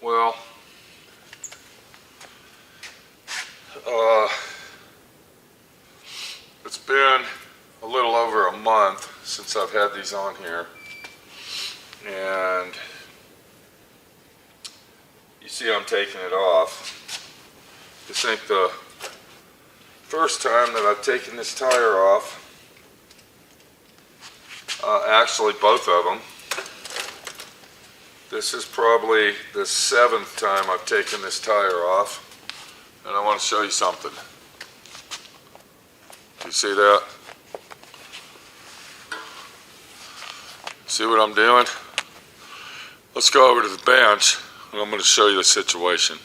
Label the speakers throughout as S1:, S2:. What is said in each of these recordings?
S1: Well, it's been a little over a month since I've had these on here, and you see I'm taking it off. This ain't the first time that I've taken this tire off. Actually, both of them. This is probably the 7th time I've taken this tire off, and I want to show you something. You see that? See what I'm doing? Let's go over to the bench, and I'm going to show you the situation.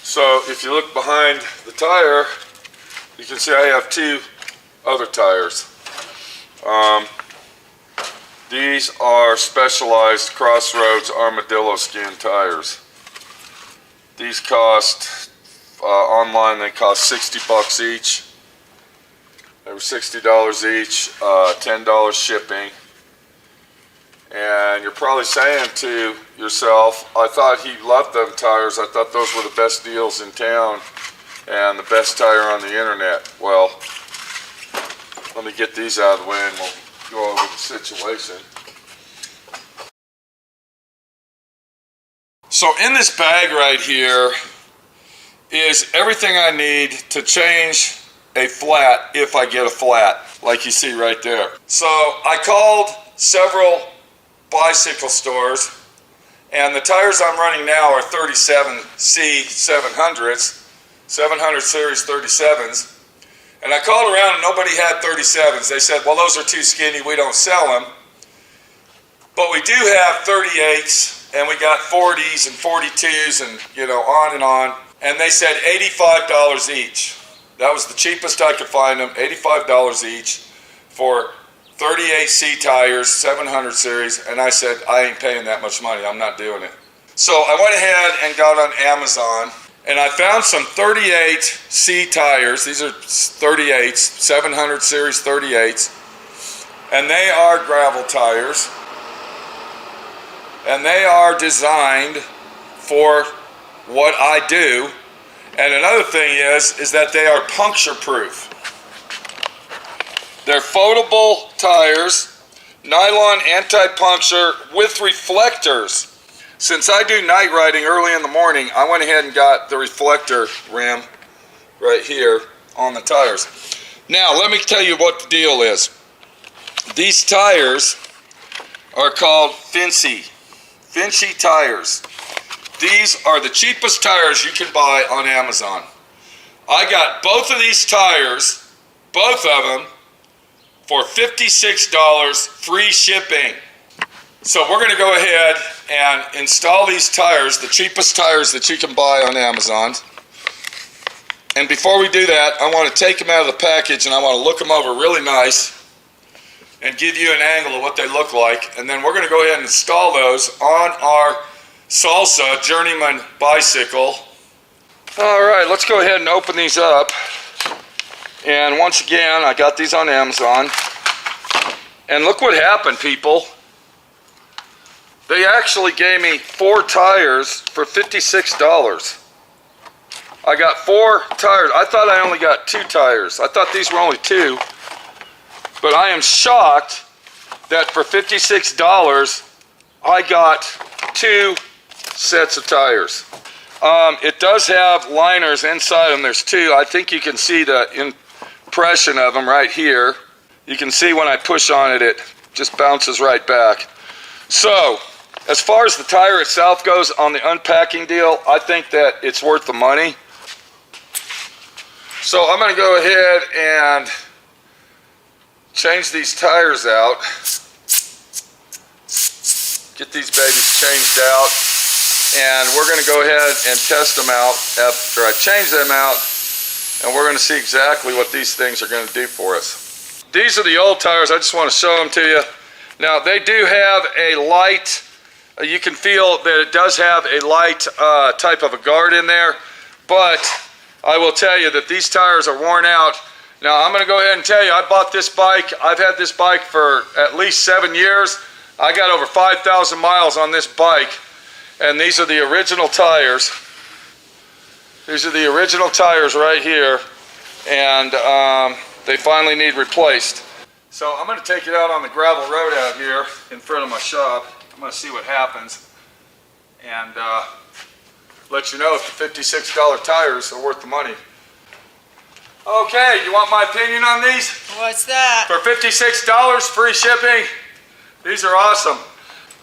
S1: So if you look behind the tire, you can see I have two other tires. These are specialized Crossroads Armadillo skin tires. These cost, online they cost 60 bucks each. They were $60 each, $10 shipping. And you're probably saying to yourself, I thought he loved them tires. I thought those were the best deals in town and the best tire on the internet. Well, let me get these out of the way and we'll go over the situation. So in this bag right here is everything I need to change a flat if I get a flat, like you see right there. So I called several bicycle stores, and the tires I'm running now are 37C 700s, 700 series 37s, and I called around and nobody had 37s. They said, well, those are too skinny, we don't sell them, but we do have 38s, and we got 40s and 42s, and on and on, and they said $85 each. That was the cheapest I could find them, $85 each for 38C tires, 700 series, and I said, I ain't paying that much money, I'm not doing it. So I went ahead and got on Amazon, and I found some 38C tires. These are 38s, 700 series 38s, and they are gravel tires, and they are designed for what I do, and another thing is that they are puncture proof. They're foldable tires, nylon anti-puncture with reflectors. Since I do night riding early in the morning, I went ahead and got the reflector rim right here on the tires. Now, let me tell you what the deal is. These tires are called Finchy tires. These are the cheapest tires you can buy on Amazon. I got both of these tires, both of them, for $56 free shipping. So we're going to go ahead and install these tires, the cheapest tires that you can buy on Amazon. And before we do that, I want to take them out of the package and I want to look them over really nice and give you an angle of what they look like. And then we're going to go ahead and install those on our Salsa Journeyman bicycle. All right, let's go ahead and open these up. And once again, I got these on Amazon. And look what happened, people. They actually gave me 4 tires for $56. I got 4 tires. I thought I only got 2 tires. I thought these were only 2. But I am shocked that for $56, I got 2 sets of tires. It does have liners inside them. There's 2. I think you can see the impression of them right here. You can see when I push on it, it just bounces right back. So, as far as the tire itself goes on the unpacking deal, I think that it's worth the money. So I'm going to go ahead and change these tires out. get these babies changed out, and we're going to go ahead and test them out after I change them out, and we're going to see exactly what these things are going to do for us. These are the old tires. I just want to show them to you. Now, they do have a light. You can feel that it does have a light type of a guard in there, but I will tell you that these tires are worn out. Now, I'm going to go ahead and tell you, I bought this bike. I've had this bike for at least 7 years. I got over 5,000 miles on this bike, and these are the original tires. These are the original tires right here, and they finally need replaced. So I'm going to take it out on the gravel road out here in front of my shop. I'm going to see what happens, and let you know if the $56 tires are worth the money. Okay, you want my opinion on these?
S2: What's that?
S1: For $56, free shipping. These are awesome.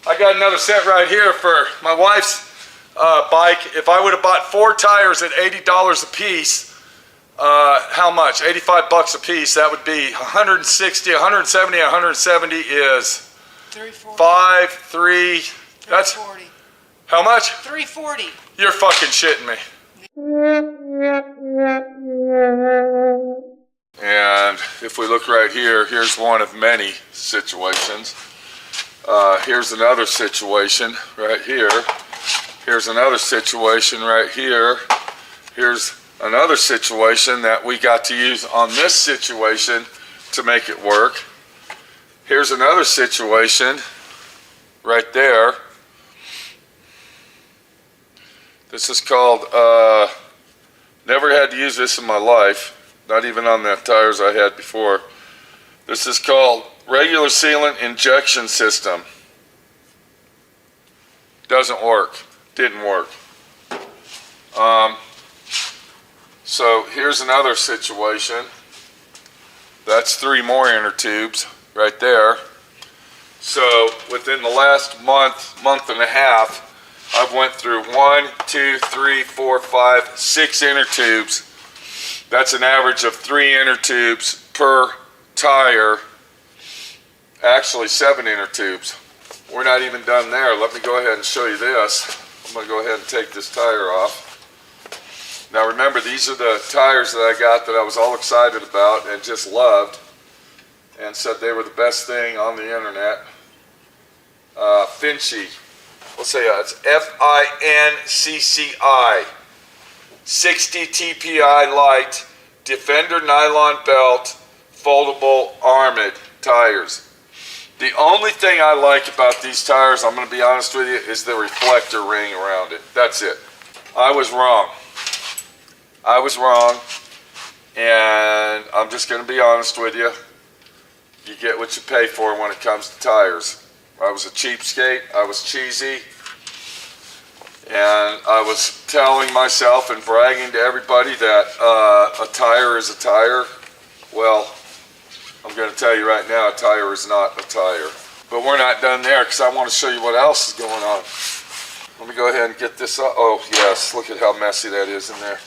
S1: I got another set right here for my wife's bike. If I would have bought 4 tires at $80 a piece, how much? 85 bucks a piece. That would be 160, 170, 170 is
S2: 340.
S1: 5, 3. That's
S2: 340.
S1: how much?
S2: 340.
S1: You're fucking shitting me. And if we look right here, here's one of many situations. Here's another situation right here. Here's another situation right here. Here's another situation that we got to use on this situation to make it work. Here's another situation right there. This is called, never had to use this in my life, not even on the tires I had before. This is called regular sealant injection system. Doesn't work, didn't work. So here's another situation. That's 3 more inner tubes right there. So within the last month and a half, I've went through 1, 2, 3, 4, 5, 6 inner tubes. That's an average of 3 inner tubes per tire. Actually 7 inner tubes. We're not even done there. Let me go ahead and show you this. I'm going to go ahead and take this tire off. Now remember, these are the tires that I got that I was all excited about and just loved and said they were the best thing on the internet. Finchy. Let's say it's F-I-N-C-C-I. 60 TPI light, Defender nylon belt, foldable armored tires. The only thing I like about these tires, I'm going to be honest with you, is the reflector ring around it. That's it. I was wrong. I was wrong, and I'm just going to be honest with you. You get what you pay for when it comes to tires. I was a cheapskate. I was cheesy. And I was telling myself and bragging to everybody that a tire is a tire. Well, I'm going to tell you right now, a tire is not a tire. But we're not done there because I want to show you what else is going on. Let me go ahead and get this up. Oh, yes, look at how messy that is in there.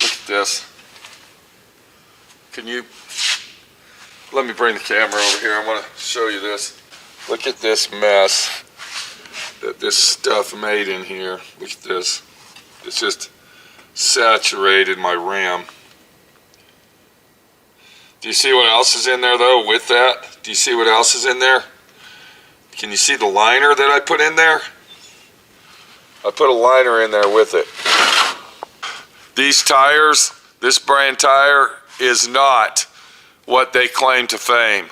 S1: Look at this. Can you... Let me bring the camera over here. I want to show you this. Look at this mess that this stuff made in here. Look at this. It's just saturated my ram. Do you see what else is in there though with that? Do you see what else is in there? Can you see the liner that I put in there? I put a liner in there with it. These tires, this brand tire is not what they claim to fame.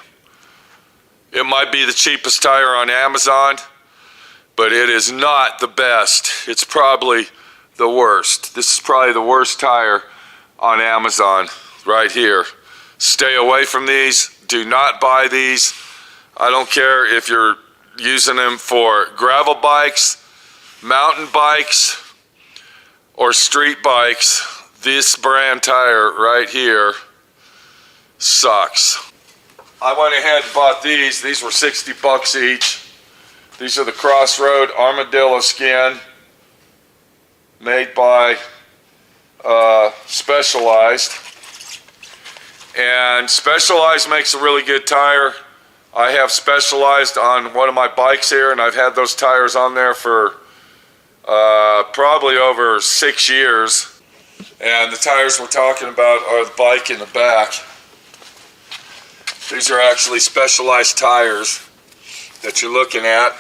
S1: It might be the cheapest tire on Amazon, but it is not the best. It's probably the worst. This is probably the worst tire on Amazon right here. Stay away from these. Do not buy these. I don't care if you're using them for gravel bikes, mountain bikes, or street bikes. This brand tire right here sucks. I went ahead and bought these. These were 60 bucks each. These are the Crossroad Armadillo skin, made by Specialized. And Specialized makes a really good tire. I have Specialized on one of my bikes here, and I've had those tires on there for probably over 6 years. And the tires we're talking about are the bike in the back. These are actually Specialized tires that you're looking at.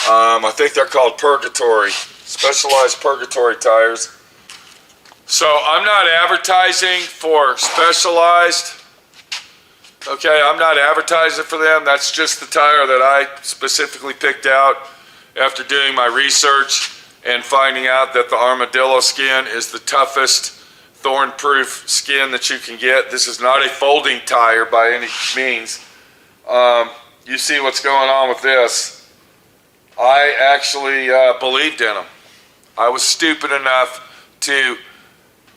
S1: I think they're called Purgatory, Specialized Purgatory tires. So I'm not advertising for Specialized. Okay, I'm not advertising for them. That's just the tire that I specifically picked out after doing my research and finding out that the armadillo skin is the toughest thorn-proof skin that you can get. This is not a folding tire by any means. You see what's going on with this. I actually believed in them. I was stupid enough to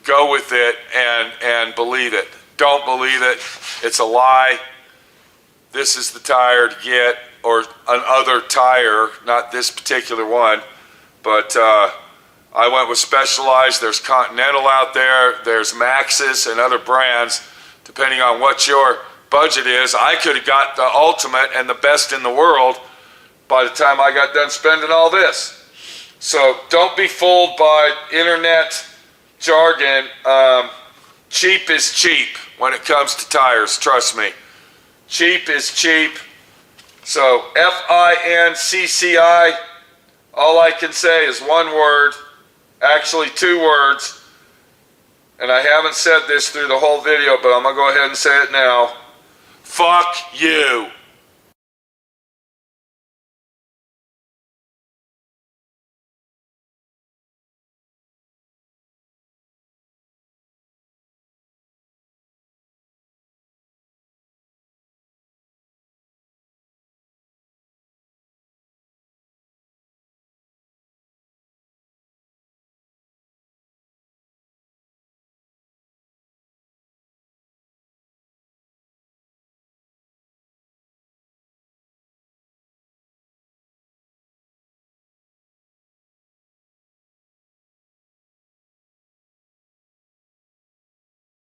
S1: go with it and believe it. Don't believe it. It's a lie. This is the tire to get, or another tire, not this particular one, but I went with Specialized. There's Continental out there. There's Maxxis and other brands, depending on what your budget is. I could have got the ultimate and the best in the world by the time I got done spending all this. So don't be fooled by internet jargon. Cheap is cheap when it comes to tires, trust me. Cheap is cheap. So FINCCI, all I can say is one word, actually 2 words, and I haven't said this through the whole video, but I'm gonna go ahead and say it now. Fuck you.